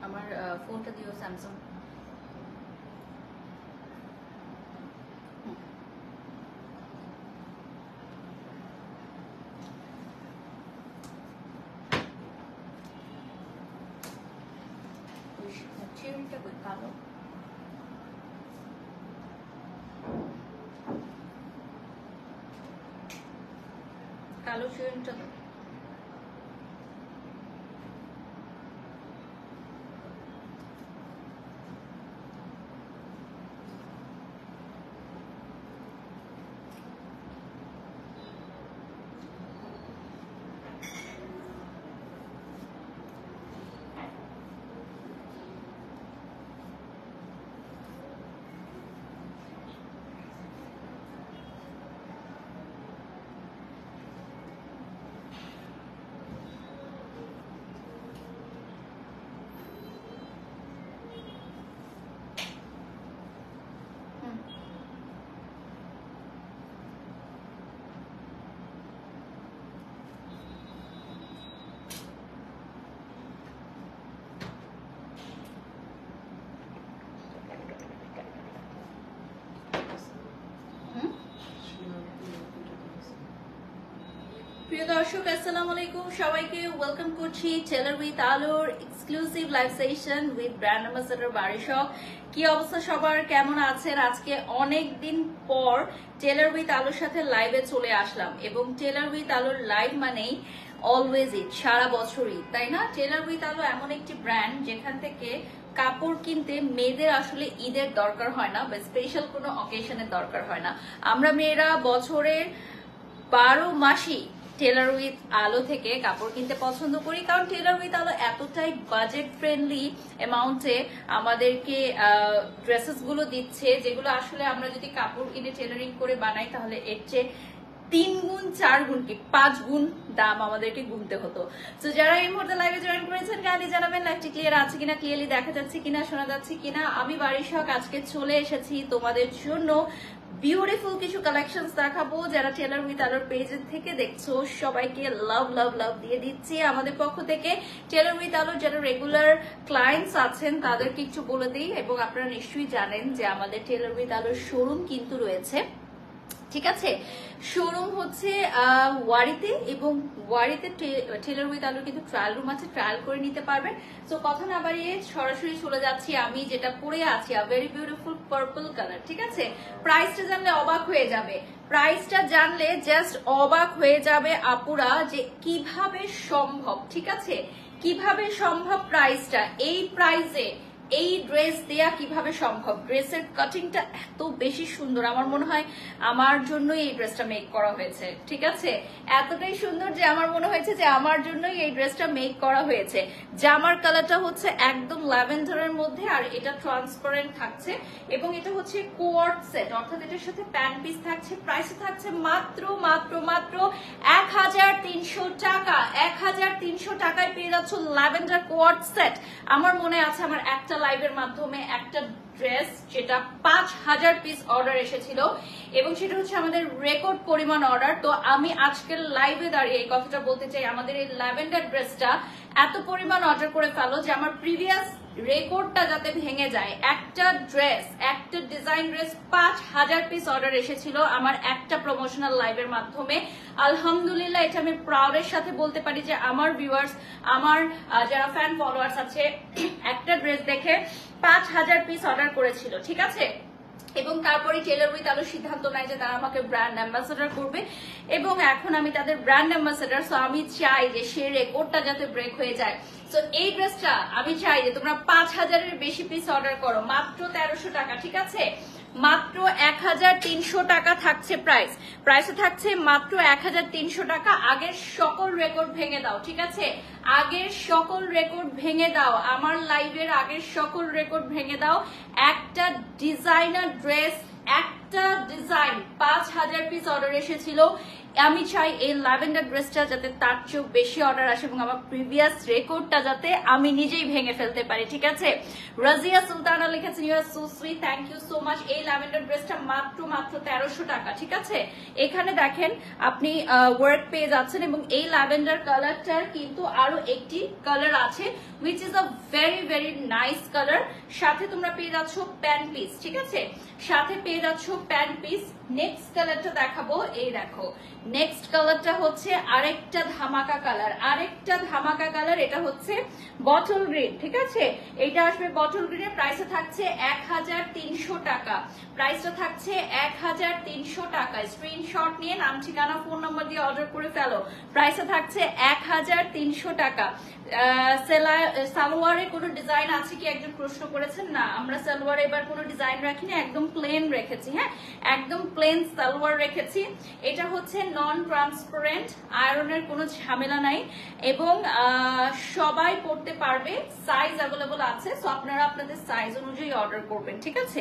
আমার ফোনটা দিও স্যামসাং। চেরিটা কই কালো? কালো চেরিটা দাও। প্রিয় দর্শক আসসালামু আলাইকুম, সবাইকে ওয়েলকাম করছি টেলার উইথ আলোর exclusive live session with brand ambassador বারিশক। কি অবস্থা সবার, কেমন আছেন? আজকে অনেক দিন পর টেলার উইথ আলোর সাথে লাইভে চলে আসলাম এবং টেলার উইথ আলোর লাইভ মানেই অলওয়েজ ঈদ, সারা বছরই, তাই না? টেলার উইথ আলো এমন একটি ব্র্যান্ড যেখান থেকে কাপড় কিনতে মেয়েদের আসলে ঈদের দরকার হয় না বা স্পেশাল কোনো অকেশনের দরকার হয় না। আমরা মেয়েরা বছরের 12 মাসই টেলার উইথ আলো থেকে কাপড় কিনতে পছন্দ করি, কারণ টেলার উইথ আলো এতটাই বাজেট ফ্রেন্ডলি অ্যামাউন্টে আমাদেরকে ড্রেসেস গুলো দিচ্ছে, যেগুলো আসলে আমরা যদি কাপড় কিনে টেলারিং করে বানাই তাহলে এর চেয়ে 3 গুণ 4 গুণ কি 5 গুণ দাম আমাদেরকে গুনতে হতো। তো যারা এই মুহূর্তে লাইভে জয়েন করেছেন কাইন্ডলি জানাবেন লাইভটি ক্লিয়ার আছে কিনা, ক্লিয়ারলি দেখা যাচ্ছে কিনা, শোনা যাচ্ছে কিনা। আমি বারিশক আজকে চলে এসেছি তোমাদের জন্য বিউটিফুল কিছু কালেকশনস দেখাবো। যারা টেলার উইথ আলোর পেজ থেকে দেখছো সবাইকে লাভ লাভ লাভ দিয়ে দিচ্ছি আমাদের পক্ষ থেকে। টেলার উইথ আলোর যারা রেগুলার ক্লায়েন্টস আছেন তাদেরকে একটু বলে দিই, এবং আপনারা নিশ্চয়ই জানেন যে আমাদের টেলার উইথ আলোর শোরুম কিন্তু রয়েছে, ঠিক আছে? শোরুম হচ্ছে ওয়ারিতে, এবং ওয়ারিতে টেলার উইথ আলোর কিন্তু ট্রায়াল রুম আছে, ট্রায়াল করে নিতে পারবেন। তো কথা না বাড়িয়ে সরাসরি চলে যাচ্ছি। আমি যেটা পরে আছি ভেরি বিউটিফুল পার্পল কালার, ঠিক আছে? প্রাইসটা জানলে অবাক হয়ে যাবে, প্রাইসটা জানলে জাস্ট অবাক হয়ে যাবে আপুরা যে কিভাবে সম্ভব, ঠিক আছে? কিভাবে সম্ভব প্রাইসটা, এই প্রাইসে এই ড্রেস দেয়া কিভাবে সম্ভব? ড্রেসের কাটিংটা এত বেশি সুন্দর, আমার মনে হয় আমার জন্যই এই ড্রেসটা মেক করা হয়েছে, ঠিক আছে? এতটাই সুন্দর যে আমার মনে হয়েছে যে আমার জন্যই এই ড্রেসটা মেক করা হয়েছে। জামার কালারটা হচ্ছে একদম ল্যাভেন্ডারের মধ্যে, আর এটা ট্রান্সপারেন্ট থাকছে, এবং এটা হচ্ছে কোয়ার্ড সেট, অর্থাৎ এটার সাথে প্যান্ট পিস থাকছে। প্রাইসে থাকছে মাত্র মাত্র মাত্র 1300 টাকা। 1300 টাকায় পেয়ে যাচ্ছ ল্যাভেন্ডার কোয়ার্ড সেট। আমার মনে আছে আমার একটা লাইভের মাধ্যমে একটা ড্রেস যেটা 5000 পিস অর্ডার এসেছিল, এবং সেটা হচ্ছে আমাদের রেকর্ড পরিমাণ অর্ডার। তো আমি আজকের লাইভে দাঁড়িয়ে এই কথাটা বলতে চাই, আমাদের এই ল্যাভেন্ডার ড্রেসটা এত পরিমাণ অর্ডার করে ফেলো যে আমার প্রিভিয়াস রেকর্ডটা যাতে ভেঙে যায়। একটা ড্রেস, একটা ডিজাইন ড্রেস 5000 পিস অর্ডার এসেছিল আমার একটা প্রমোশনাল লাইভের মাধ্যমে। আলহামদুলিল্লাহ, এটা আমি প্রাউডের সাথে বলতে পারি যে আমার ভিউয়ার্স, আমার যারা ফ্যান ফলোয়ার্স আছে, একটা ড্রেস দেখে 5000 পিস অর্ডার করেছিল, ঠিক আছে? এবং তারপরে টেলার উইথ আলো সিদ্ধান্ত নেয় যে তারা আমাকে ব্র্যান্ড অ্যাম্বাসেডর করবে, এবং এখন আমি তাদের ব্র্যান্ড অ্যাম্বাসেডর। সো আমি চাই যে সে রেকর্ডটা যাতে ব্রেক হয়ে যায়। সো এই ড্রেসটা আমি চাই যে তোমরা 5000-এর বেশি পিস অর্ডার করো, মাত্র 1300 টাকা, ঠিক আছে? মাত্র 1300 টাকা থাকছে প্রাইস। প্রাইসে থাকছে মাত্র 1300 টাকা। আগের সকল রেকর্ড ভেঙে দাও, ঠিক আছে? আগের সকল রেকর্ড ভেঙে দাও, আমার লাইভের আগের সকল রেকর্ড ভেঙে দাও। একটা ডিজাইনার ড্রেস, একটা ডিজাইন 5000 পিস অর্ডার এসেছিল, আমি চাই এই ল্যাভেন্ডার ড্রেসটা যাতে তার চেয়েও বেশি অর্ডার আসে এবং আমার প্রিভিয়াস রেকর্ডটা যাতে আমি নিজেই ভেঙে ফেলতে পারি, ঠিক আছে? রাজিয়া সুলতানা লিখেছেন you are so sweet, thank you so much. এই ল্যাভেন্ডার ড্রেসটা মাত্র 1300 টাকা, ঠিক আছে? এখানে দেখেন আপনি ওয়ার্ক পেয়ে যাচ্ছেন এবং এই ল্যাভেন্ডার কালারটার কিন্তু আরো একটি কালার আছে which is a very very nice color। সাথে তোমরা পেয়ে যাচ্ছ প্যান্ট পিস, ঠিক আছে? সাথে পেয়ে যাচ্ছ প্যান্ট পিস। নেক্সট কালারটা দেখাবো, এই দেখো নেক্সট কালারটা হচ্ছে আরেকটা ধামাকা কালার, এটা হচ্ছে বটল গ্রিন, ঠিক আছে? এটা আসবে বটল গ্রিনের, প্রাইসে থাকছে 1300 টাকা, প্রাইসটা থাকছে 1300 টাকা। স্ক্রিনশট নিয়ে নাম ঠিকানা ফোন নাম্বার দিয়ে অর্ডার করে ফেলো, প্রাইসে থাকছে 1300 টাকা। সালোয়ারে কোনো ডিজাইন আছে কি একজন প্রশ্ন করেছেন, না আমরা সালোয়ারে এবার কোনো ডিজাইন রাখিনি, একদম প্লেন রেখেছি, হ্যাঁ একদম প্লেন সালোয়ার রেখেছি। এটা হচ্ছে নন ট্রান্সপারেন্ট, আয়রনের কোনো ঝামেলা নাই এবং সবাই পড়তে পারবে, সাইজ অ্যাভেলেবল আছে, সো আপনারা আপনাদের সাইজ অনুযায়ী অর্ডার করবেন, ঠিক আছে?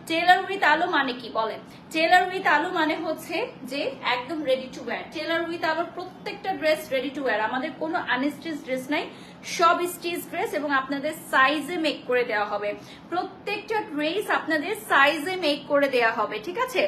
টেলার উইথ আলো মানে কি বলেন? টেলার উইথ আলো মানে হচ্ছে যে একদম ready to wear. Tailor with আলোর প্রত্যেকটা ড্রেস রেডি টু ওয়্যার, আমাদের কোনো আনস্টিচ ড্রেস নাই, সব স্টিচ ড্রেস এবং আপনাদের সাইজে মেক করে দেওয়া হবে, প্রত্যেকটা ড্রেস আপনাদের সাইজে মেক করে দেওয়া হবে, ঠিক আছে?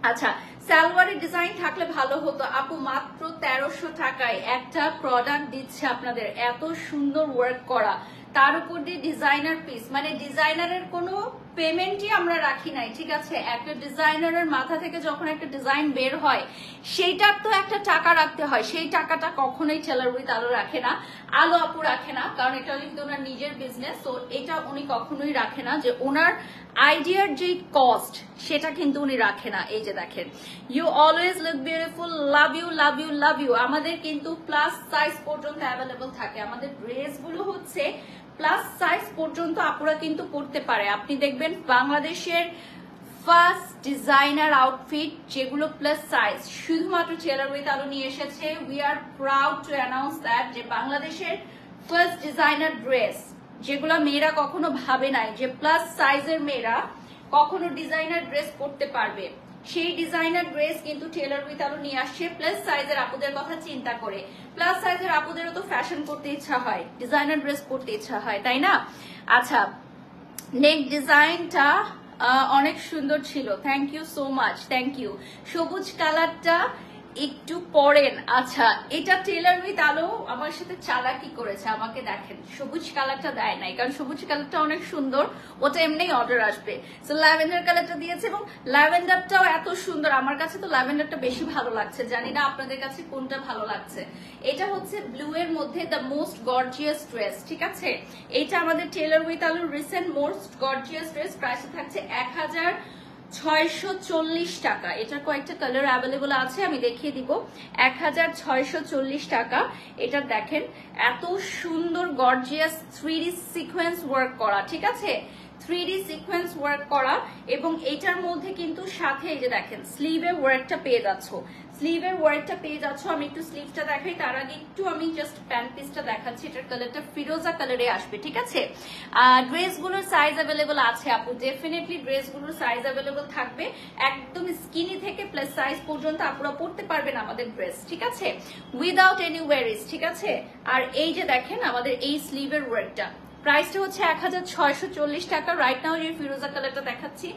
আচ্ছা, সালোয়ারের ডিজাইন থাকলে ভালো হতো আপু, মাত্র 1300 টাকায় একটা প্রোডাক্ট দিচ্ছে আপনাদের, এত সুন্দর ওয়ার্ক করা, তার উপর দিয়ে ডিজাইনার পিস, মানে ডিজাইনারের কোনো পেমেন্টই আমরা রাখি নাই, ঠিক আছে? একটা ডিজাইনারের মাথা থেকে যখন একটা ডিজাইন বের হয় সেইটার তো একটা টাকা রাখতে হয়, সেই টাকাটা কখনোই টেলার উইথ আলো রাখে না, আলো আপু রাখে না, কারণ এটা কিন্তু ওনার নিজের বিজনেস, তো এটা উনি কখনোই রাখে না যে ওনার আইডিয়ার যে কস্ট সেটা কিন্তু উনি রাখে না। এই যে দেখেন, you always look beautiful, love you love you love you. আমাদের কিন্তু প্লাস সাইজ পর্যন্ত অ্যাভেলেবল থাকে, আমাদের ড্রেসগুলো হচ্ছে প্লাস সাইজ পর্যন্ত আপুরা কিন্তু পড়তে পারে। আপনি দেখবেন বাংলাদেশের ফার্স্ট ডিজাইনার আউটফিট যেগুলো প্লাস সাইজ শুধুমাত্র টেলার উইথ আলো নিয়ে এসেছে। We are proud to announce that যে বাংলাদেশের ফার্স্ট ডিজাইনার ড্রেস যেগুলো মেয়েরা কখনো ভাবে নাই যে প্লাস সাইজের মেয়েরা কখনো ডিজাইনার ড্রেস পরতে পারবে, সেই ডিজাইনার ড্রেস কিন্তু টেলার উইথ আলো নিয়ে আসছে প্লাস সাইজের আপুদের কথা চিন্তা করে। প্লাস সাইজের আপুদেরও তো ফ্যাশন করতে ইচ্ছা হয়, ডিজাইনার ড্রেস পরতে ইচ্ছা হয়, তাই না? আচ্ছা, নেক ডিজাইনটা অনেক সুন্দর ছিল, thank you so much, thank you. সবুজ কালারটা একটু পরেন। আচ্ছা, এটা টেলার উইথ আলো আমার সাথে চালাকি করেছে, আমাকে দেখেন সবুজ কালারটা দেয় নাই, কারণ সবুজ কালারটা অনেক সুন্দর, ওটা এমনি অর্ডার আসবে। সো ল্যাভেন্ডার কালারটা দিয়েছে এবং ল্যাভেন্ডারটাও এত সুন্দর, আমার কাছে তো ল্যাভেন্ডারটা বেশি ভালো লাগছে, জানি না আপনাদের কাছে কোনটা ভালো লাগছে। এটা হচ্ছে ব্লু এর মধ্যে দ্য মোস্ট গর্জিয়াস ড্রেস, ঠিক আছে? এটা আমাদের টেলার উইথ আলোর রিসেন্ট মোস্ট গর্জিয়াস ড্রেস, প্রাইসে থাকছে 1640 টাকা। এটার কয়েকটা কালার অ্যাভেলেবল আছে, আমি দেখিয়ে দিব। 1640 টাকা। এটা দেখেন এত সুন্দর গর্জিয়াস 3D সিকোয়েন্স ওয়ার্ক করা, ঠিক আছে? 3D সিকোয়েন্স ওয়ার্ক করা এবং এটার মধ্যে কিন্তু সাথে এই যে দেখেন স্লিভের ওয়ার্কটা পেয়ে যাচ্ছ, স্লিভের ওয়ার্কটা পেয়ে যাচ্ছ। আমি একটু স্লিভটা দেখাই, তার আগে একটু আমি জাস্ট প্যান্ট পিসটা দেখাচ্ছি। এটার কালারটা ফিরোজা কালারে আসবে, ঠিক আছে? ড্রেসগুলোর সাইজ অ্যাভেলেবল আছে আপু, ডেফিনেটলি ড্রেসগুলোর সাইজ অ্যাভেলেবল থাকবে, একদম স্কিনি থেকে প্লাস সাইজ পর্যন্ত আপুরা পড়তে পারবেন আমাদের ড্রেস, ঠিক আছে? উইদাউট এনি ওয়ারিজ, ঠিক আছে? আর এই যে দেখেন আমাদের এই স্লিভের ওয়ার্কটা, প্রাইসটা হচ্ছে 1640 টাকা। রাইট নাও যে ফিরোজা কালারটা দেখাচ্ছি,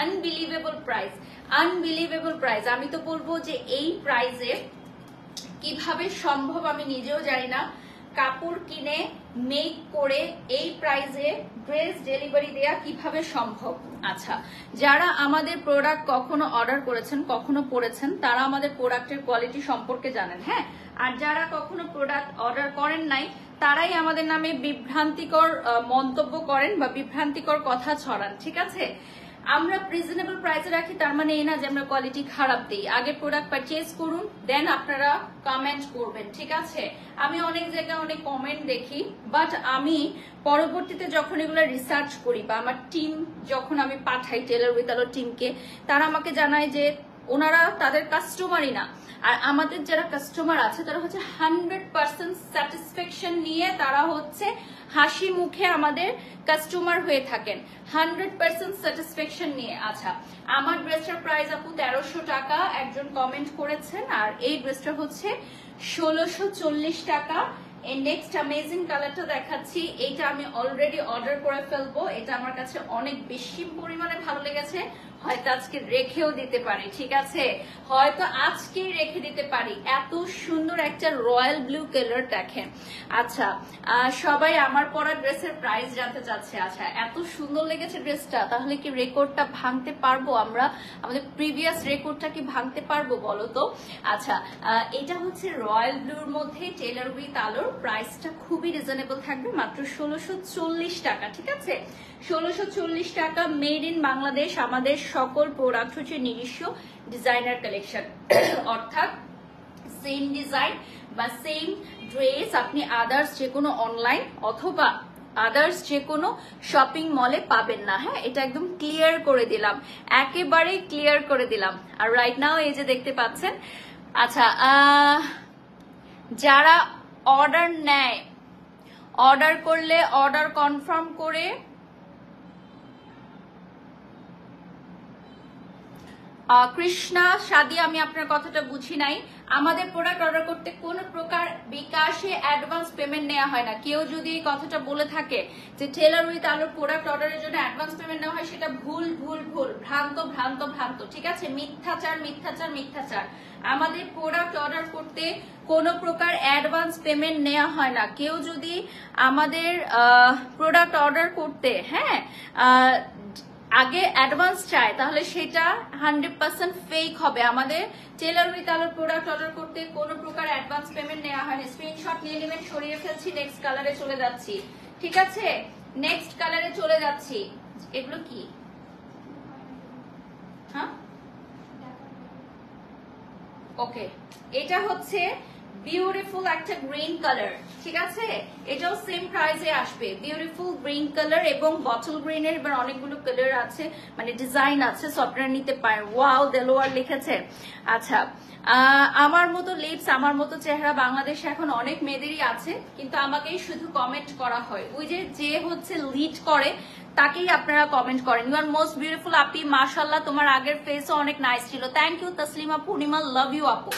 আনবিলিভেবল প্রাইস, আনবিলিভেবল প্রাইস। আমি তো বলবো যে এই প্রাইসে কিভাবে সম্ভব আমি নিজেও জানি না, কাপড় কিনে মেক করে এই প্রাইসে ড্রেস ডেলিভারি দেয়া কিভাবে সম্ভব। আচ্ছা, যারা আমাদের প্রোডাক্ট কখনো অর্ডার করেছেন, কখনো পরেছেন, তারা আমাদের প্রোডাক্টের কোয়ালিটি সম্পর্কে জানেন, হ্যাঁ? আর যারা কখনো প্রোডাক্ট অর্ডার করেন নাই তারাই আমাদের নামে বিভ্রান্তিকর মন্তব্য করেন বা বিভ্রান্তিকর কথা ছড়ান, ঠিক আছে? আমরা রিজনেবল প্রাইসে রাখি, তার মানে এই না যে আমরা কোয়ালিটি খারাপ দিই। আগে প্রোডাক্ট পারচেজ করুন, দেন আপনারা কমেন্ট করবেন, ঠিক আছে? আমি অনেক জায়গায় অনেক কমেন্ট দেখি, বাট আমি পরবর্তীতে যখন এগুলো রিসার্চ করি বা আমার টিম যখন আমি পাঠাই টেলার উইথ আলো টিমকে, তারা আমাকে জানায় যে ওনারা তাদের কাস্টমারই না, আর আমাদের যারা কাস্টমার আছে তারা হচ্ছে 100% স্যাটিসফাইড স্যাটিসফ্যাকশন নিয়ে তারা হচ্ছে হাসি মুখে আমাদের কাস্টমার হয়ে থাকেন 100% স্যাটিসফ্যাকশন নিয়ে। আচ্ছা, আমার ড্রেসটার প্রাইস আপু 1300 টাকা একজন কমেন্ট করেছেন, আর এই ড্রেসটা হচ্ছে 1640 টাকা। নেক্সট অ্যামেজিং কালারটা দেখাচ্ছি, এইটা আমি অলরেডি অর্ডার করে ফেলবো। এটা আমার কাছে অনেক বেশি পরিমাণে ভালো লেগেছে, হয়তো আজকে রেখেও দিতে পারি, ঠিক আছে, হয়তো আজকেই রেখে দিতে পারি। এত সুন্দর একটা রয়্যাল ব্লু কালার দেখেন। আচ্ছা, সবাই আমার পরা ড্রেসের প্রাইস জানতে চাচ্ছে। আচ্ছা, এত সুন্দর লেগেছে ড্রেসটা, তাহলে কি রেকর্ডটা ভাঙতে পারবো আমরা? আমাদের প্রিভিয়াস রেকর্ডটা কি ভাঙতে পারবো বলো তো? আচ্ছা, এটা হচ্ছে রয়্যাল ব্লুর মধ্যে টেলার উইথ আলোর। প্রাইসটা খুবই রিজনেবল থাকবে, মাত্র 1640 টাকা, ঠিক আছে, 1640 টাকা। Made in Bangladesh. আমাদের সকল প্রোডাক্ট হচ্ছে নিজস্ব ডিজাইনার কালেকশন, অর্থাৎ সেম ডিজাইন বা সেম ড্রেস আপনি আদার্স যে কোনো অনলাইন অথবা আদার্স যে কোনো শপিং মলে পাবেন না। হ্যাঁ, এটা একদম ক্লিয়ার করে দিলাম, একেবারে ক্লিয়ার করে দিলাম। আর রাইট নাও এই যে দেখতে পাচ্ছেন। আচ্ছা, যারা অর্ডার নেয়, অর্ডার করলে অর্ডার কনফার্ম করে কৃষ্ণা সাদি, আমি আপনার কথাটা বুঝি নাই। আমাদের প্রোডাক্ট অর্ডার করতে কোন প্রকার বিকাশে অ্যাডভান্স পেমেন্ট নেওয়া হয় না। কেউ যদি এই কথাটা বলে থাকে যে টেলার উইথ আলোর প্রোডাক্ট অর্ডারের জন্য অ্যাডভান্স পেমেন্ট নেওয়া হয়, সেটা ভুল ভুল ভুল, ভ্রান্ত ভ্রান্ত ভ্রান্ত, ঠিক আছে, মিথ্যাচার মিথ্যাচার মিথ্যাচার। আমাদের প্রোডাক্ট অর্ডার করতে কোনো প্রকার অ্যাডভান্স পেমেন্ট নেওয়া হয় না। কেউ যদি আমাদের প্রোডাক্ট অর্ডার করতে হ্যাঁ আগে অ্যাডভান্স চায়, তাহলে সেটা 100% ফেক হবে। আমাদের টেলার উইথ আলোর প্রোডাক্ট অর্ডার করতে কোনো প্রকার অ্যাডভান্স পেমেন্ট নেওয়া হয় না। স্ক্রিনশট নিয়ে নেবেন, সরিয়ে ফেলছি, নেক্সট কালারে চলে যাচ্ছি, ঠিক আছে, নেক্সট কালারে চলে যাচ্ছি। এগুলো কি? হ্যাঁ, ওকে, এটা হচ্ছে বিউটিফুল একটা গ্রিন কালার, ঠিক আছে, এটাও সেম প্রাইসে আসবে। বিউটিফুল গ্রিন কালার এবং বটল গ্রিনের এবার অনেকগুলো কালার আছে, মানে ডিজাইন আছে, সো আপনারা নিতে পারেন। ওয়াও, দেলোয়ার লিখেছে। আচ্ছা, আমার মতো লিপস, আমার মতো চেহারা বাংলাদেশে এখন অনেক মেয়েদেরই আছে, কিন্তু আমাকেই শুধু কমেন্ট করা হয়। ওই যে হচ্ছে লিড করে তাকেই আপনারা কমেন্ট করেন। ইউ আর মোস্ট বিউটিফুল আপি, মাশাআল্লাহ, তোমার আগের ফেসও অনেক নাইস ছিল। Thank you Taslima Purnima, love you আপু।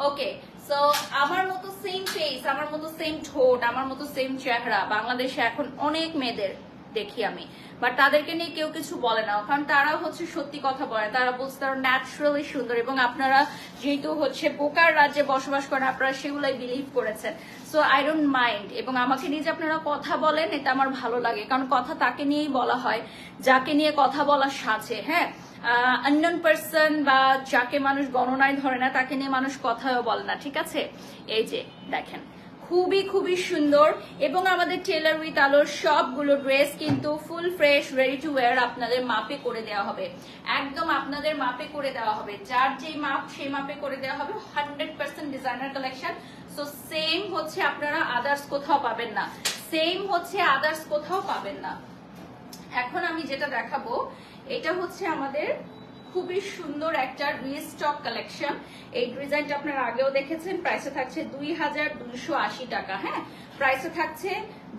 ওকে, সো আমার মতো সেম ফেস, আমার মতো সেম ঠোঁট, আমার মতো সেম চেহারা বাংলাদেশে এখন অনেক মেয়েদের দেখি আমি, বাট তাদেরকে নিয়ে কেউ কিছু বলে না, কারণ তারা হচ্ছে সত্যি কথা বলে। তারা বলছে তারা ন্যাচারালি সুন্দর, এবং আপনারা যেহেতু হচ্ছে বোকার রাজ্যে বসবাস করেন, আপনারা সেগুলাই বিলিভ করেছেন। সো আই ডোন্ট মাইন্ড, এবং আমাকে নিয়ে যে আপনারা কথা বলেন এটা আমার ভালো লাগে, কারণ কথা তাকে নিয়েই বলা হয় যাকে নিয়ে কথা বলার সাথে। হ্যাঁ, আননোন পারসন বা যাকে মানুষ গণনায় ধরে না, তাকে নিয়ে মানুষ কথাও বলে না, ঠিক আছে। এই যে দেখেন, খুবই খুবই সুন্দর, এবং আমাদের টেলার উইথ আলোর সবগুলো ড্রেস কিন্তু full fresh ready to wire আপনাদের মাপে করে দেওয়া হবে, একদম আপনাদের মাপে করে দেওয়া হবে, যার যেই মাপ সেই মাপে করে দেওয়া হবে। 100% ডিজাইনার কালেকশন। সো সেম হচ্ছে আপনারা আদার্স কোথাও পাবেন না, সেম হচ্ছে আদার্স কোথাও পাবেন না। এখন আমি যেটা দেখাবো এটা হচ্ছে আমাদের খুবই সুন্দর একটা রিস্টক কালেকশন। এই ডিজাইনটা আপনারা আগেও দেখেছেন। প্রাইসে থাকছে 2280 টাকা। হ্যাঁ, প্রাইসে থাকছে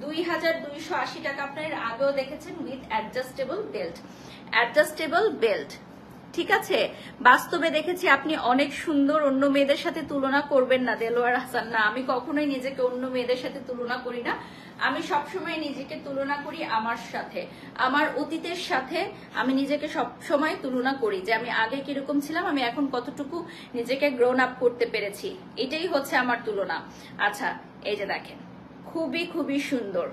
2280 টাকা। আপনারা আগেও দেখেছেন with adjustable belt, adjustable belt, ঠিক আছে। বাস্তবে দেখেছি আপনি অনেক সুন্দর, অন্য মেয়েদের সাথে তুলনা করবেন না দেলোয়ার হাসান। না, আমি কখনোই নিজেকে অন্য মেয়েদের সাথে তুলনা করি না। আমি সবসময় নিজেকে তুলনা করি আমার সাথে, আমার অতীতের সাথে। আমি নিজেকে সবসময় তুলনা করি যে আমি আগে কিরকম ছিলাম, আমি এখন কতটুকু নিজেকে গ্রোন আপ করতে পেরেছি, এটাই হচ্ছে আমার তুলনা। আচ্ছা, এই যে দেখেন, খুবই খুবই সুন্দর।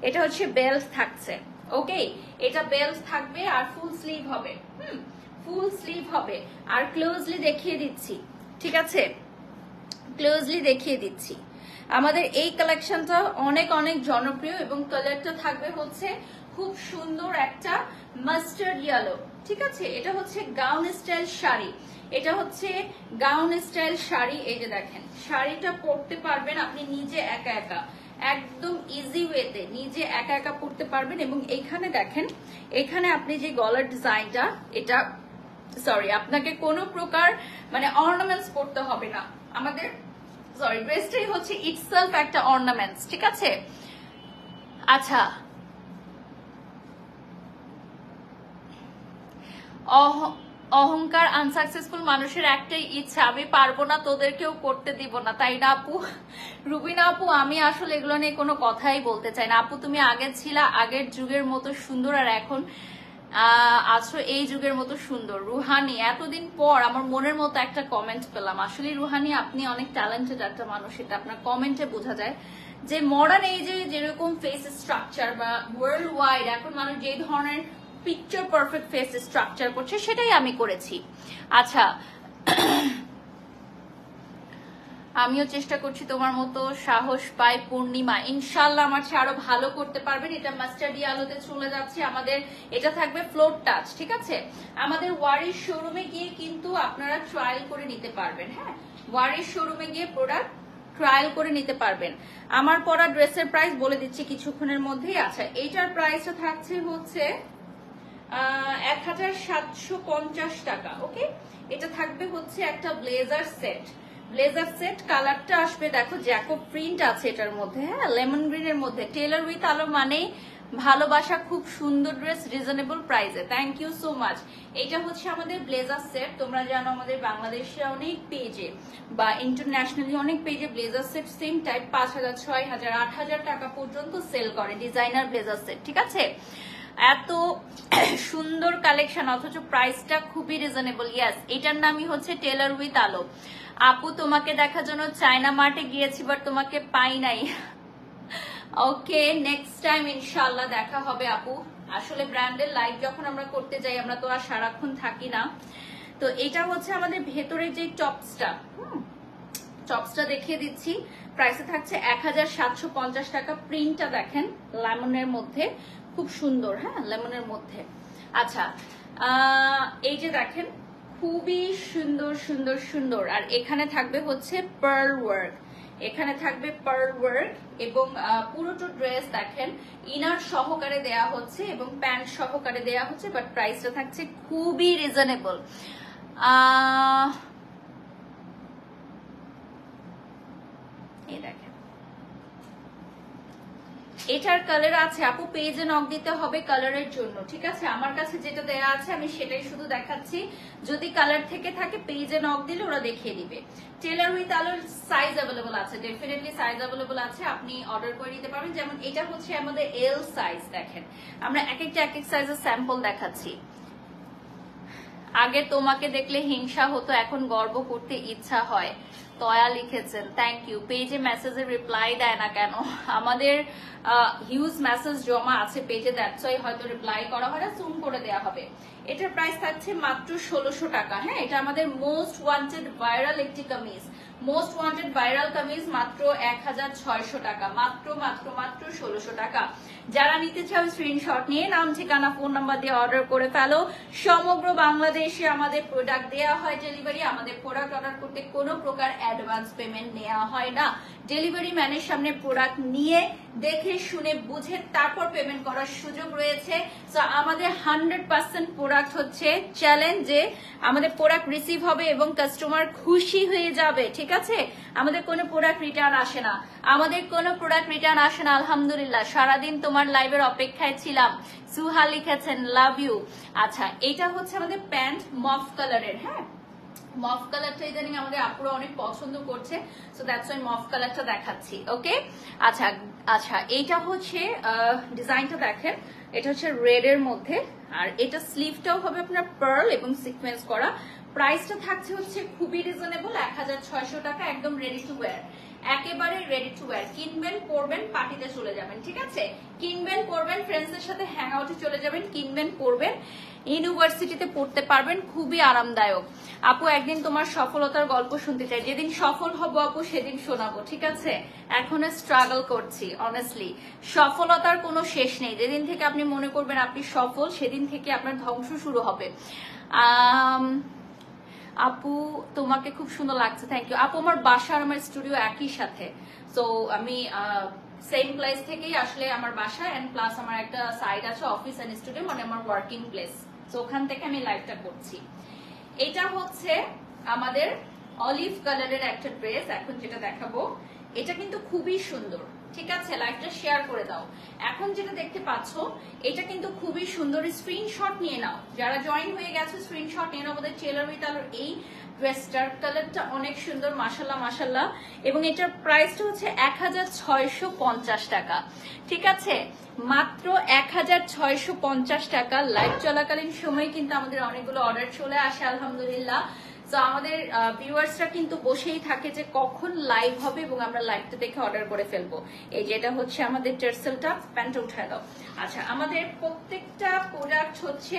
এটা হচ্ছে বেল্ট থাকছে, ওকে, এটা বেল্ট থাকবে আর ফুল স্লিভ হবে। ফুল স্লিভ হবে। আর ক্লোজলি দেখিয়ে দিচ্ছি, ঠিক আছে, ক্লোজলি দেখিয়ে দিচ্ছি। আমাদের এই কালেকশনটা অনেক অনেক জনপ্রিয়, এবং কালারটা থাকবে হচ্ছে খুব সুন্দর একটা মাস্টার্ড ইয়েলো, ঠিক আছে। এটা হচ্ছে গাউন স্টাইল শাড়ি, এটা হচ্ছে গাউন স্টাইল শাড়ি। এই যে দেখেন, শাড়িটা পরতে পারবেন আপনি নিজে একা একা, একদম ইজি ওয়েতে নিজে একা একা পরতে পারবেন। এবং এইখানে দেখেন, এখানে আপনি যে গলার ডিজাইনটা, এটা সরি, আপনাকে কোনো প্রকার মানে অর্নামেন্টস করতে হবে না। আমাদের সরি, ড্রেসটাই হচ্ছে ইটসেলফ একটা অর্নামেন্টস, ঠিক আছে? আচ্ছা, অহংকার আনসাকসেসফুল মানুষের একটাই ইচ্ছা, আমি পারবো না, তোদেরকেও করতে দিব না, তাই না আপু? রুবিনা আপু, আমি আসলে এগুলো নিয়ে কোনো কথাই বলতে চাই না আপু। তুমি আগে ছিলা আগের যুগের মতো সুন্দর, আর এখন আছো এই যুগের মতো সুন্দর। রুহানি, এতদিন পর আমার মনের মতো একটা কমেন্ট পেলাম। আসলে রুহানি, আপনি অনেক ট্যালেন্টেড একটা মানুষ, এটা আপনার কমেন্টে বোঝা যায়। যে মডার্ন এজে যেরকম ফেস স্ট্রাকচার বা ওয়ার্ল্ড ওয়াইড এখন মানুষ যে ধরনের পিকচার পারফেক্ট ফেস স্ট্রাকচার করছে, সেটাই আমি করেছি। আচ্ছা, আমিও চেষ্টা করছি তোমার মতো সাহস পাই। পূর্ণিমা, ইনশাল্লাহ আমার চেয়ে আরো ভালো করতে পারবেন। এটা মাস্টার্ড আলোতে চলে যাচ্ছে আমাদের, এটা থাকবে ফ্লোর টাচ, ঠিক আছে? আমাদের ওয়ারির শোরুমে গিয়ে কিন্তু আপনারা ট্রায়াল করে নিতে পারবেন। হ্যাঁ, ওয়ারির শোরুমে গিয়ে প্রোডাক্ট ট্রায়াল করে নিতে পারবেন। আমার পরা ড্রেসের প্রাইস বলে দিচ্ছি কিছুক্ষণের মধ্যেই। আচ্ছা, এইটার প্রাইসটা থাকছে হচ্ছে 1750 টাকা। ওকে, এটা থাকবে হচ্ছে একটা ব্লেজার সেট। ব্লেজার সেট কালারটা আসবে, দেখো জ্যাকব প্রিন্ট আছে এটার মধ্যে, হ্যাঁ, লেমন গ্রিনের মধ্যে। টেলার উইথ আলো মানেই ভালোবাসা, খুব সুন্দর ড্রেস রিজনেবল প্রাইসে। Thank you so much. এটা হচ্ছে আমাদের ব্লেজার সেট। তোমরা জানো আমাদের বাংলাদেশে অনেক পেজে বা ইন্টারন্যাশনালি অনেক পেজে ব্লেজার সেট সেম টাইপ 5000, 6000, 8000 টাকা পর্যন্ত সেল করে ডিজাইনার ব্লেজার সেট, ঠিক আছে? এত সুন্দর কালেকশন অথচ প্রাইসটা খুবই রিজনেবল। ইয়াস, এটার নামই হচ্ছে টেলার উইথ আলো। আপু, তোমাকে দেখার জন্য চায়না মার্টে গিয়েছি, বাট তোমাকে পাই নাই। ওকে, নেক্সট টাইম ইনশাল্লাহ দেখা হবে আপু। আসলে ব্র্যান্ডের লাইভ যখন আমরা করতে যাই, আমরা তো আর সারাক্ষণ থাকি না। তো এটা হচ্ছে আমাদের ভেতরে যে টপসটা দেখিয়ে দিচ্ছি। প্রাইসে থাকছে 1750 টাকা। প্রিন্টটা দেখেন লেমনের মধ্যে, খুব সুন্দর। হ্যাঁ, লেমনের মধ্যে। আচ্ছা, এই যে দেখেন খুবই সুন্দর সুন্দর সুন্দর। আর এখানে থাকবে হচ্ছে পার্ল ওয়ার্ক, এখানে থাকবে পার্ল ওয়ার্ক এবং পুরোটো ড্রেস দেখেন ইনার সহকারে দেয়া হচ্ছে এবং প্যান্ট সহকারে দেয়া হচ্ছে, বাট প্রাইসটা থাকছে খুবই রিজনেবল। এই দেখেন, এটার কালার আছে আপু, পেজে নক দিতে হবে কালারের জন্য, ঠিক আছে? আমার কাছে যেটা দেয়া আছে আমি সেটাই শুধু দেখাচ্ছি। যদি কালার থেকে থাকে পেজে নক দিলে ওরা দেখিয়ে দিবে। টেলার উইথ আলোর সাইজ অ্যাভেলেবল আছে, ডেফিনেটলি সাইজ অ্যাভেলেবল আছে, আপনি অর্ডার করে নিতে পারবেন। যেমন এটা হচ্ছে আমাদের এল সাইজ। দেখেন আমরা এক একটা এক এক সাইজের স্যাম্পল দেখাচ্ছি। আগে তোমাকে দেখলে হিংসা হতো, এখন গর্ব করতে ইচ্ছা হয়। তয়া লিখেছেন, থ্যাংক ইউ। পেজে মেসেজের রিপ্লাই দেয় না কেন? আমাদের হিউজ মেসেজ জমা আছে পেজে, দ্যাটস ওয়াই হয়তো রিপ্লাই করা হয় না, সুন করে দেওয়া হবে। এটার প্রাইস থাকছে মাত্র 1600 টাকা। হ্যাঁ, এটা আমাদের মোস্ট ওয়ান্টেড ভাইরাল একটি kameez, most wanted viral kameez, মাত্র 1600 টাকা, মাত্র মাত্র মাত্র 1600 টাকা। যারা নিতে চাও স্ক্রিনশট নিয়ে নাম, ঠিকানা, ফোন নাম্বার দিয়ে অর্ডার করে ফেলো। সমগ্র বাংলাদেশে আমাদের প্রোডাক্ট দেওয়া হয় ডেলিভারি। আমাদের প্রোডাক্ট অর্ডার করতে কোনো প্রকার অ্যাডভান্স পেমেন্ট নেওয়া হয় না। ডেলিভারি ম্যানের সামনে প্রোডাক্ট নিয়ে দেখে শুনে বুঝে তারপর পেমেন্ট করার সুযোগ রয়েছে। সো আমাদের 100% প্রোডাক্ট হচ্ছে চ্যালেঞ্জ যে আমাদের প্রোডাক্ট রিসিভ হবে এবং কাস্টমার খুশি হয়ে যাবে, ঠিক আছে? আমাদের কোনো প্রোডাক্ট রিটার্ন আসে না, আমাদের কোনো প্রোডাক্ট রিটার্ন আসে না। আলহামদুলিল্লাহ, সারাদিন তোমার লাইভের অপেক্ষায় ছিলাম। সুহা লিখেছেন, লাভ ইউ। আচ্ছা, এটা হচ্ছে আমাদের প্যান্ট মফ কালারের। হ্যাঁ, মফ কালারটা ইদানিং আমাদের আপুরা অনেক পছন্দ করছে, সো দ্যাটস ওয়াই মফ কালারটা দেখাচ্ছি। ওকে, আচ্ছা আচ্ছা, এইটা হচ্ছে ডিজাইনটা দেখেন, এটা হচ্ছে রেড এর মধ্যে, আর এটা স্লিভটাও হবে আপনার পার্ল এবং সিকোয়েন্স করা। প্রাইসটা থাকছে হচ্ছে খুবই রিজনেবল, 1600 টাকা, একদম রেডি টু ওয়্যার, একেবারে রেডি টু ওয়্যার। কিনবেন, পরবেন, পার্টিতে চলে যাবেন, ঠিক আছে? কিনবেন, পরবেন, ফ্রেন্ডসদের সাথে হ্যাং আউটে চলে যাবেন, কিনবেন, পরবেন, ইউনিভার্সিটিতে পড়তে পারবেন, খুবই আরামদায়ক। আপু, একদিন তোমার সফলতার গল্প শুনতে চাই। যেদিন সফল হব আপু সেদিন শোনাবো, ঠিক আছে? এখনো স্ট্রাগল করছি অনেস্টলি। সফলতার কোনো শেষ নেই। যেদিন থেকে আপনি মনে করবেন আপনি সফল, সেদিন থেকে আপনার ধ্বংস শুরু হবে। আপু, তোমাকে খুব সুন্দর লাগছে, থ্যাংক ইউ আপু। আমার বাসা আর আমার স্টুডিও একই সাথে, সো আমি সেম প্লেস থেকেই আসলে আমার বাসা, এন্ড প্লাস আমার একটা সাইড আছে অফিস এন্ড স্টুডিও, মানে আমার ওয়ার্কিং প্লেস, সো ওখান থেকে আমি লাইভটা করছি। এটা হচ্ছে আমাদের অলিভ কালারের একটা ড্রেস এখন যেটা দেখাবো, এটা কিন্তু খুবই সুন্দর। ঠিক আছে, লাইভটা শেয়ার করে দাও। এখন যেটা দেখতে পাচ্ছ এটা কিন্তু খুবই সুন্দর, স্ক্রিনশট নিয়ে নাও। যারা জয়েন হয়ে গেছে স্ক্রিনশট নিয়ে নাও। আমাদের টেলার উইথ আলোর এই ড্রেসটার কালারটা অনেক সুন্দর, মাশাল্লাহ মাশাল্লাহ। এবং এটার প্রাইসটা হচ্ছে 1650 টাকা। ঠিক আছে, মাত্র 1650 টাকা। লাইভ চলাকালীন সময় কিন্তু আমাদের অনেকগুলো অর্ডার চলে আসে আলহামদুলিল্লাহ। তো আমাদের ভিউয়ার্সরা কিন্তু বসেই থাকে যে কখন লাইভ হবে এবং আমরা লাইভটা দেখে অর্ডার করে ফেলবো। এই যেটা হচ্ছে আমাদের টার্সেলটা, প্যান্টটা উঠায় দাও। আচ্ছা, আমাদের প্রত্যেকটা প্রোডাক্ট হচ্ছে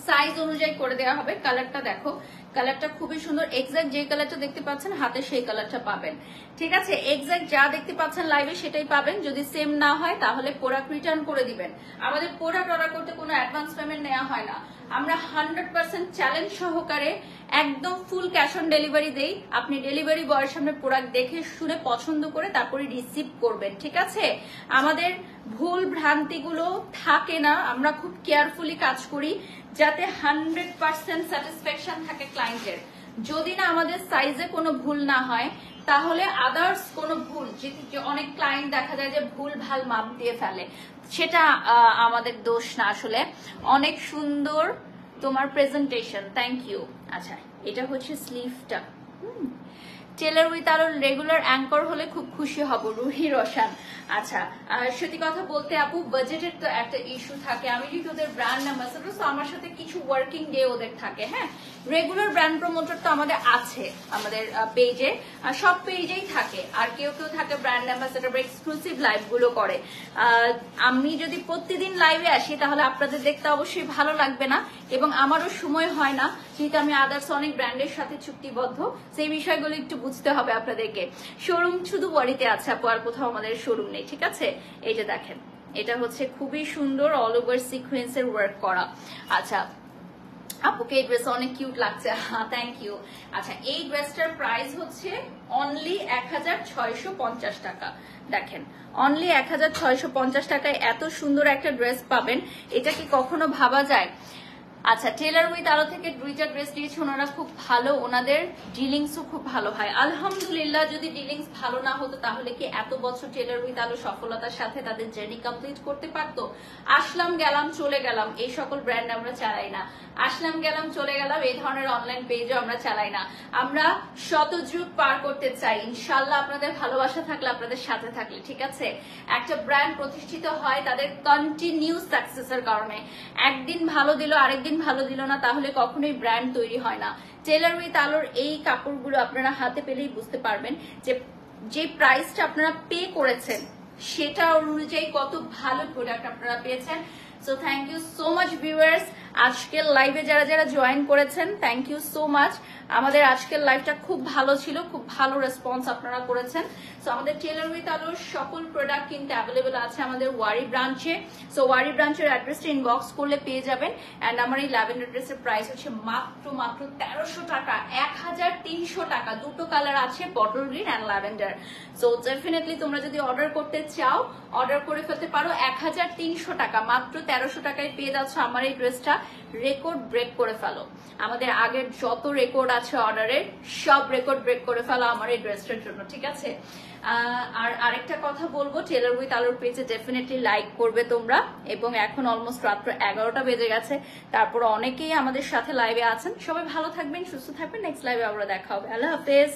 সাইজ অনুযায়ী করে দেওয়া হবে। কালারটা দেখো, কালারটা খুবই সুন্দর। এক্সাক্ট যে কালারটা দেখতে পাচ্ছেন হাতে সেই কালারটা পাবেন। ঠিক আছে, এক্সাক্ট যা দেখতে পাচ্ছেন লাইভে সেটাই পাবেন। যদি সেম না হয় তাহলে প্রোডাক্ট রিটার্ন করে দিবেন। আমাদের প্রোডাক্ট অর্ডার করতে কোনো অ্যাডভান্স পেমেন্ট নেওয়া হয় না। আমরা 100% চ্যালেঞ্জ সহকারে একদম ফুল ক্যাশ অন ডেলিভারি দেই। আপনি ডেলিভারি বয়ের সামনে প্রোডাক্ট দেখে শুনে পছন্দ করে তারপরে রিসিভ করবেন। ঠিক আছে, আমাদের ভুল ভ্রান্তিগুলো থাকে না। আমরা খুব কেয়ারফুলি কাজ করি যাতে 100% স্যাটিসফ্যাকশন থাকে ক্লায়েন্টের। যদি না আমাদের সাইজে কোনো ভুল না হয় তাহলে আদার্স কোনো ভুল, যে অনেক ক্লায়েন্ট দেখা যায় যে ভুল ভাল মাপ দিয়ে ফেলে, সেটা আমাদের দোষ না। আসলে অনেক সুন্দর তোমার প্রেজেন্টেশন, থ্যাংক ইউ। আচ্ছা, এটা হচ্ছে স্লিভটা। টেলার উইথ আরো রেগুলার অ্যাঙ্কর হলে খুব খুশি হব, রুহি রোশন। আচ্ছা, সত্যি কথা বলতে আপু বাজেটের তো একটা ইস্যু থাকে। আমি যদি ওদের ব্র্যান্ড অ্যাম্বাসেডর, তো আমার সাথে কিছু ওয়ার্কিং ডে ওদের থাকে। হ্যাঁ, রেগুলার ব্র্যান্ড প্রমোটার তো আমাদের আছে আমাদের পেজে, সব পেজেই থাকে। আর কেউ কেউ থাকে ব্র্যান্ড অ্যাম্বাসেডর বা এক্সক্লুসিভ লাইভ গুলো করে। আমি যদি প্রতিদিন লাইভে আসি তাহলে আপনাদের দেখতে অবশ্যই ভালো লাগবে না এবং আমারও সময় হয় না, যেহেতু আমি আদার্স অনেক ব্র্যান্ডের সাথে চুক্তিবদ্ধ। সেই বিষয়গুলো একটু বুঝতে হবে আপনাদেরকে। শোরুম শুধু বাড়িতে আছে আপু, আর কোথাও আমাদের শোরুম নেই। ঠিক আছে, এই যে দেখেন, এটা হচ্ছে খুবই সুন্দর অল ওভার সিকোয়েন্সের ওয়ার্ক করা। আচ্ছা আপুকে এই ড্রেস অনেক কিউট লাগছে, হ্যাঁ থ্যাংক ইউ। আচ্ছা, এই ড্রেসটার প্রাইস হচ্ছে অনলি 1650 টাকা। দেখেন, অনলি 1650 টাকায় এত সুন্দর একটা ড্রেস পাবেন, এটা কি কখনো ভাবা যায়? আচ্ছা, টেলার উইথ আলো থেকে দুইটা ড্রেস দিয়েছে, ওনারা খুব ভালো, ওনাদের ডিলিংসও খুব ভালো হয় আলহামদুলিল্লাহ। যদি ডিলিংস ভালো না হতো তাহলে কি এত বছর টেলার উইথ আলো সফলতার সাথে তাদের জার্নি কমপ্লিট করতে পারতো? আসলাম গেলাম চলে গেলাম এই সকল ব্র্যান্ড আমরা চালাই না। আসলাম গেলাম চলে গেলাম এই ধরনের অনলাইন পেজও আমরা চালাই না। আমরা শত যুগ পার করতে চাই ইনশাল্লাহ, আপনাদের ভালোবাসা থাকলে, আপনাদের সাথে থাকলে। ঠিক আছে, একটা ব্র্যান্ড প্রতিষ্ঠিত হয় তাদের কন্টিনিউ সাকসেসের কারণে। একদিন ভালো দিল আরেকদিন ভালো দিল না, তাহলে কখনোই ব্র্যান্ড তৈরি হয় না। টেলার উইথ আলোর এই কাপড়গুলো আপনারা হাতে পেলেই বুঝতে পারবেন যে প্রাইসটা আপনারা পে করেছেন সেটা অনুযায়ী কত ভালো প্রোডাক্ট আপনারা পেয়েছেন। So thank you so much viewers. আজকের লাইভে যারা যারা জয়েন করেছেন থ্যাংক ইউ সো মাচ। আমাদের আজকের লাইভটা খুব ভালো ছিল, খুব ভালো রেসপন্স আপনারা করেছেন। সো আমাদের টেলার উইথ আলোর সকল প্রোডাক্ট কিন্তু অ্যাভেলেবেল আছে আমাদের ওয়ারি ব্রাঞ্চে। সো ওয়ারি ব্রাঞ্চের অ্যাড্রেসটা ইনবক্স করলে পেয়ে যাবেন। অ্যান্ড আমার এই ল্যাভেন্ডার ড্রেসের প্রাইস হচ্ছে মাত্র 1300 টাকা, 1300 টাকা। দুটো কালার আছে, bottle green and lavender. So definitely তোমরা যদি অর্ডার করতে চাও অর্ডার করে ফেলতে পারো। 1300 টাকা, মাত্র 1300 টাকায় পেয়ে যাচ্ছ আমার এই ড্রেসটা। রেকর্ড ব্রেক করে ফেলো, আমাদের আগের যত রেকর্ড আছে অর্ডারের সব রেকর্ড ব্রেক করে ফেলো আমার এই ড্রেসটার জন্য। ঠিক আছে, আর আরেকটা কথা বলবো, টেলার উইথ আলোর পেজে ডেফিনেটলি লাইক করবে তোমরা। এবং এখন অলমোস্ট রাত্র 11টা বেজে গেছে, তারপর অনেকেই আমাদের সাথে লাইভে আছেন। সবাই ভালো থাকবেন, সুস্থ থাকবেন। নেক্সট লাইভে আবার দেখা হবে। আল্লাহ হাফেজ।